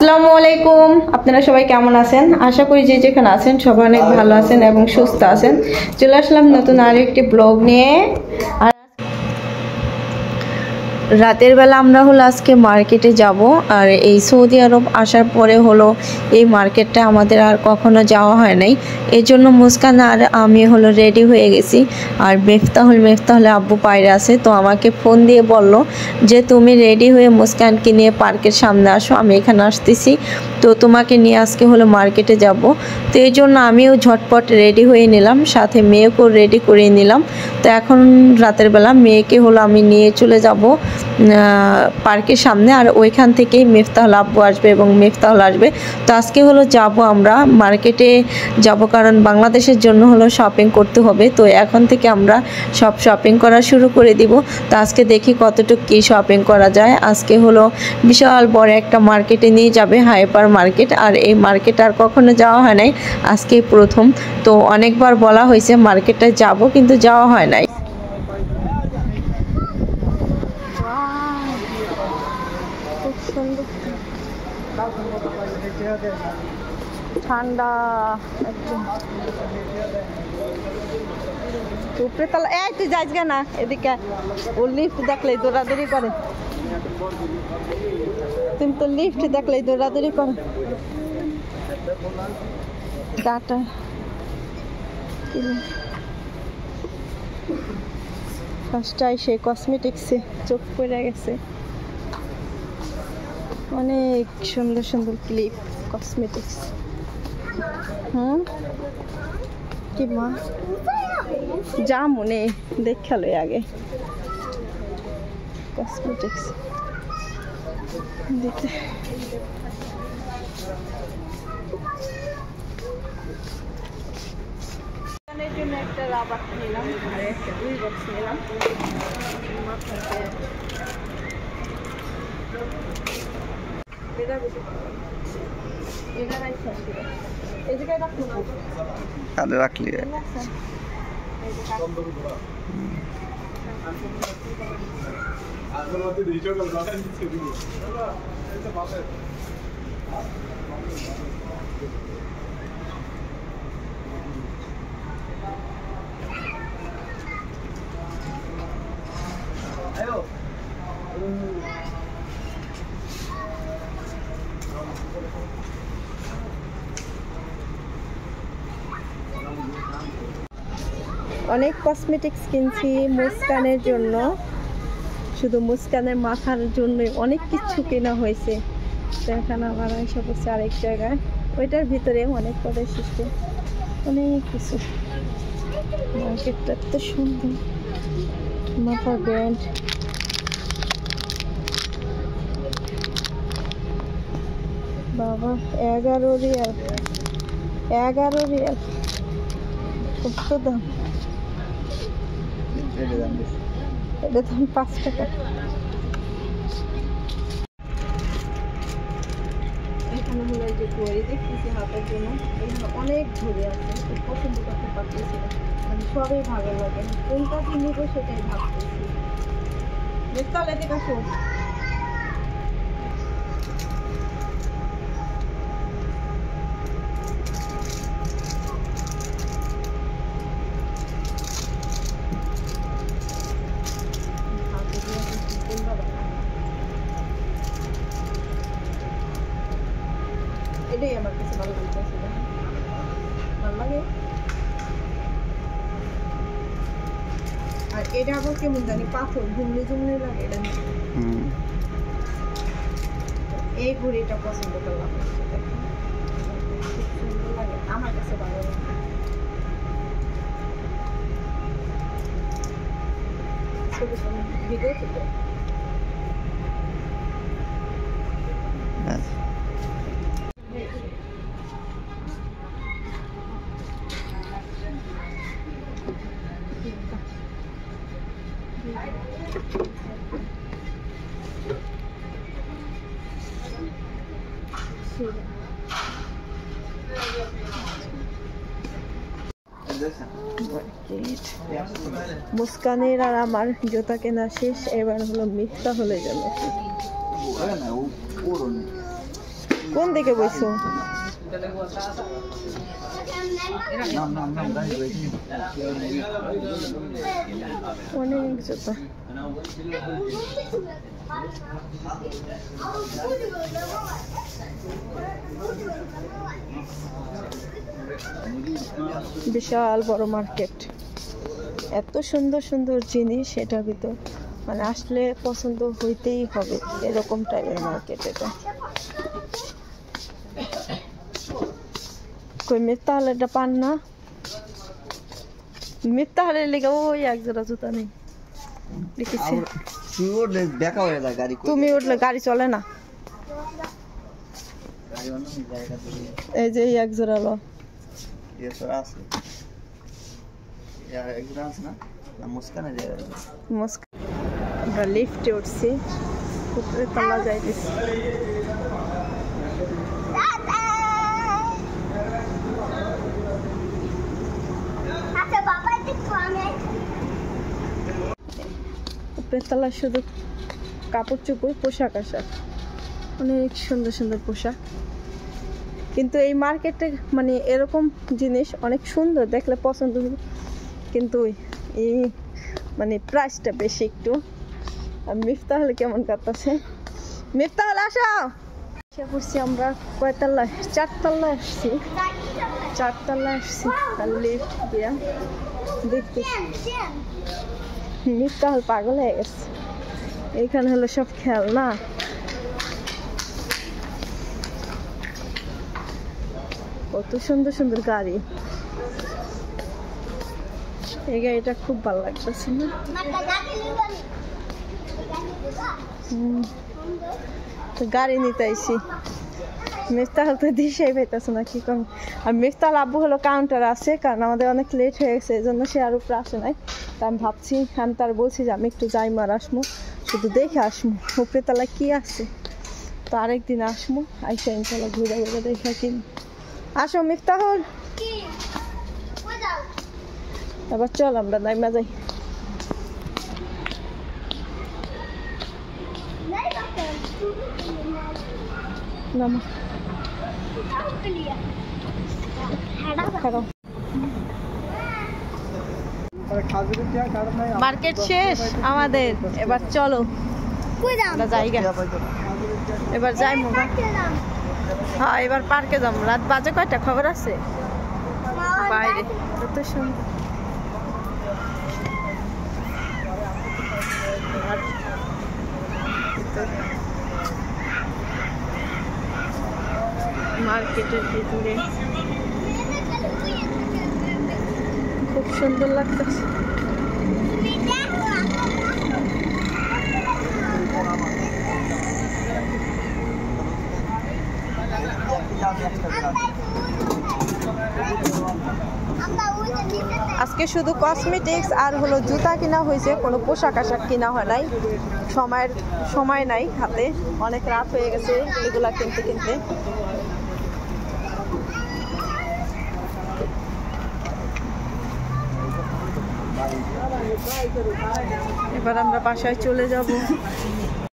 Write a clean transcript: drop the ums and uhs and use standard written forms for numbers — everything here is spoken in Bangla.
আসসালামু আলাইকুম। আপনারা সবাই কেমন আছেন? আশা করি যে যেখানে আছেন সবাই অনেক ভালো আছেন এবং সুস্থ আছেন। চলে আসলাম নতুন আরো একটি ব্লগ নিয়ে। আর রাতের বেলা আমরা হলো আজকে মার্কেটে যাব। আর এই সৌদি আরব আসার পরে হলো এই মার্কেটটা আমাদের আর কখনো যাওয়া হয় নাই। এই জন্য মুস্কান আর আমি হলো রেডি হয়ে গেছি। আর মেফতাহলে আব্বু বাইরে আছে, তো আমাকে ফোন দিয়ে বলল যে তুমি রেডি হয়ে মুস্কানকে নিয়ে পার্কের সামনে আসো, আমি এখানে আসতেছি, তো তোমাকে নিয়ে আজকে হলো মার্কেটে যাব। তো এই জন্য আমিও ঝটপট রেডি হয়ে নিলাম, সাথে মেয়েকেও রেডি করে নিলাম। তো এখন রাতের বেলা মেয়েকে হলো আমি নিয়ে চলে যাব পার্কের সামনে, আর ওইখান থেকেই মেফতাহল আব্বু আসবে এবং মেফতাহল আসবে। তো আজকে হলো যাব আমরা মার্কেটে যাব, কারণ বাংলাদেশের জন্য হলো শপিং করতে হবে। তো এখন থেকে আমরা সব শপিং করা শুরু করে দিব। তো আজকে দেখি কতটুকু কী শপিং করা যায়। আজকে হলো বিশাল বড় একটা মার্কেটে নিয়ে যাবে, হাইপার মার্কেট। আর এই মার্কেট আর কখনো যাওয়া হয় নাই, আজকে প্রথম। তো অনেকবার বলা হয়েছে মার্কেটে যাব, কিন্তু যাওয়া হয় নাই। ঠান্ডা একদম উপরে তলা। এই তুই যাইস গে না এদিকে, ও লিফট দেখলেই দৌড়াদৌড়ি করে। তুমি তো লিফট দেখলেই দৌড়াদৌড়ি করে। টাটা ফার্স্টটাই সে কসমেটিক্সে চোখ পড়ে গেছে। অনেক সুন্দর সুন্দর ক্লিপ কসমেটিক্স। কি মা যা মনে দেখালো আগে কসমেটিক্স দিতে। জন্য একটা রাবার নিলাম আর একটা 2 বক্স নিলাম। রাখলি অনেক কসমেটিক্স কিনছি মুস্কানের জন্য, শুধু মুস্কানের মাথার জন্য অনেক কিছু কেনা হয়েছে। তো এখন আমার এসে পড়ছে আরেক জায়গায়, ওইটার ভিতরে অনেক পদের সিস্টেম, অনেক কিছু। মার্কেটটা এত সুন্দর। মাথার ব্যান্ড, বাবা 11 রিয়াল, 11 রিয়াল, কত দাম? এটা দাম 5 টাকা। এখানে হলো এই যে ঘড়ি দেখতেছি হাতের জন্য, এখানে অনেক ঘড়ি আছে, পছন্দ করতে পারতেছি না, মানে সবই ভালো লাগে, কোনটা কিনবো সেটাই ভাবতেছি। তাহলে দেখা শোন এটাই আমার কাছে ভালো লাগতেছে, ভালো লাগে। আর এটা আবার কেমন জানি পাথর ঘুমলে জমলে লাগে, এটা এই ঘড়িটা পছন্দ করলাম, খুব সুন্দর লাগে, আমার কাছে ভালো লাগে। ভিডিও থেকে মুস্কানের আর আমার জুতা কেনা শেষ, এবার হলো মিফতাহলের জন্য। কোন দিকে বইছো? অনেক জুতা। বিশাল বড় মার্কেট, এত সুন্দর সুন্দর জিনিস এটার ভিতর, মানে আসলে পছন্দ হইতেই হবে এরকম টাইপের মার্কেট এটা। কই মিফতাহলে এটা পান না? মিফতাহলে লেগে ওই এক জোড়া জুতা নেই দেখেছি। তুমি উঠলে গাড়ি চলে না। এই যে এক জোড়া লো আমরা লিফটে উঠছি, উপরে তলা যাইতেছি। উপরে তলা শুধু কাপড় চোপড়, পোশাক আশাক, অনেক সুন্দর সুন্দর পোশাক। কিন্তু এই মার্কেটে মানে এরকম জিনিস অনেক সুন্দর, দেখলে পছন্দ হবে, কিন্তু এই মানে প্রাইসটা বেশি একটু। আর মিফতাহলে কেমন কাটতেছে? মিফতাহলে আসো। পড়ছি আমরা কয়তলায়? চারতলায় আসছি, চারতলায় আসছি। আর লিফট দিয়া দেখতেছি। মিফতাহল পাগল হয়ে গেছে। এইখানে হলো সব খেলনা। কত সুন্দর সুন্দর গাড়ি। এই গাড়িটা খুব ভালো লাগতেছে না? গাড়ি নিতে আইছি। মিফতাহল তো দিশাই পাইতেছে না কি কম। আর মিফতাহল আব্বু হলো কাউন্টার আছে, কারণ আমাদের অনেক লেট হয়ে গেছে, এই জন্য সে আর উপরে আসে নাই। তা আমি ভাবছি, আমি তার বলছি যে আমি একটু যাই মার আসমু, শুধু দেখে আসমু উপরে তলায় কি আছে। তো আরেকদিন আসমু, আইসা ইনশাল্লাহ ঘুরে ঘুরে দেখে কিন। আসো মিফতাহল, এবার চল আমরা নাইমা যাই। মার্কেট শেষ আমাদের, এবার চলো জায়গা, এবার যাই। হ্যাঁ এবার পার্কে যাবো। রাত বাজে কয়টা খবর আছে? বাইরে কত সুন্দর মার্কেটের ভিতরে, খুব সুন্দর লাগতেছে। আজকে শুধু কসমেটিক্স আর হলো জুতা কিনা হয়েছে, কোনো পোশাক আশাক কিনা হয় নাই। সময় নাই হাতে, অনেক রাত হয়ে গেছে এগুলা কিনতে কিনতে। এবার আমরা বাসায় চলে যাব।